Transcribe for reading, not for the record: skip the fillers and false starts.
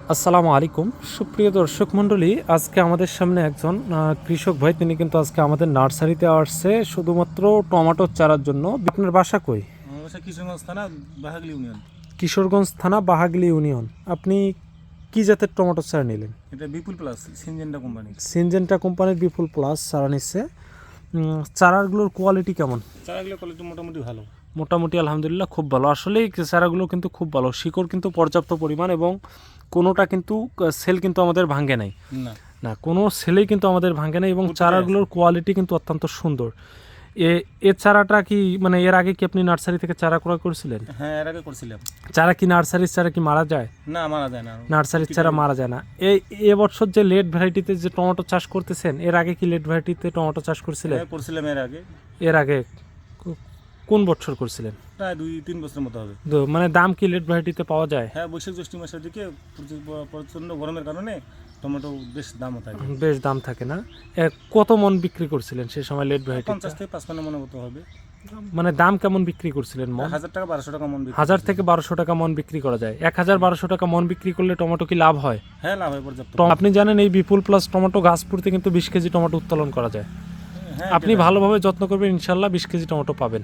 আসসালামু আলাইকুম সুপ্রিয় দর্শক মণ্ডলী, আজকে আমাদের সামনে একজন কৃষক ভাই, তিনি কিন্তু আজকে আমাদের নার্সারিতে আসছে শুধুমাত্র টমেটোর চারার জন্য। আপনার বাসা কই? আমার বাসা কিশোরগঞ্জ থানা, বাহাগলি ইউনিয়ন। কিশোরগঞ্জ থানা, বাহাগলি ইউনিয়ন। আপনি কি জাতের টমেটোর চারা নিলেন? এটা বিপুল প্লাস সিনজেন্টা কোম্পানি। সিনজেন্টা কোম্পানির বিপুল প্লাস চারা নিচ্ছে। চারাগুলোর কোয়ালিটি কেমন? চারাগুলো কোয়ালিটি মোটামুটি ভালো। মোটামুটি আলহামদুলিল্লাহ খুব ভালো। আসলেই চারাগুলো কিন্তু খুব ভালো, শিকড় কিন্তু পর্যাপ্ত পরিমাণ, এবং কোনোটা কিন্তু সেল কিন্তু আমাদের ভাঙে নাই। না না, কোনো সেলেই কিন্তু আমাদের ভাঙে নাই, এবং চারাগুলোর কোয়ালিটি কিন্তু অত্যন্ত সুন্দর। এ চারাটা কি মানে এর আগে কি আপনি নার্সারি থেকে চারা ক্রয় করেছিলেন? হ্যাঁ, এর আগে করছিলাম। চারা কি নার্সারির চারা কি মারা যায়? না, মারা যায় না। নার্সারির চারা মারা যায় না। এবছর যে লেট ভ্যারাইটিতে যে টমেটো চাষ করতেছেন, এর আগে কি লেট ভ্যারাইটিতে টমেটো চাষ করছিলেন? হ্যাঁ, করছিলাম এর আগে। এর আগে কোন বছর করছিলেন? প্রায় 2-3 বছরের মতো হবে। মানে দাম কি লেট ভ্যারাইটিতে পাওয়া যায়? হ্যাঁ, বৈশাখ জ্যৈষ্ঠ মাসের দিকে প্রচণ্ড গরমের কারণে টমেটো বেশ দামও থাকে। বেশ দাম থাকে না? কত মন বিক্রি করছিলেন সে সময় লেট ভ্যারাইটি? 50 থেকে 55 মনের মতো হবে। মানে দাম কেমন বিক্রি করছিলেন মন? 1000 টাকা 1200 টাকা মন। 1000 থেকে 1200 টাকা মন বিক্রি করা যায়। 1000-1200 টাকা মন বিক্রি করলে টমেটো কি লাভ হয়? হ্যাঁ, লাভ হয় পর্যাপ্ত। আপনি জানেন এই বিপুল প্লাস টমেটো গাছপুরতে কিন্তু 20 কেজি টমেটো উত্তোলন করা যায়। হ্যাঁ, আপনি ভালোভাবে যত্ন করবেন, ইনশাল্লাহ 20 কেজি টমেটো পাবেন।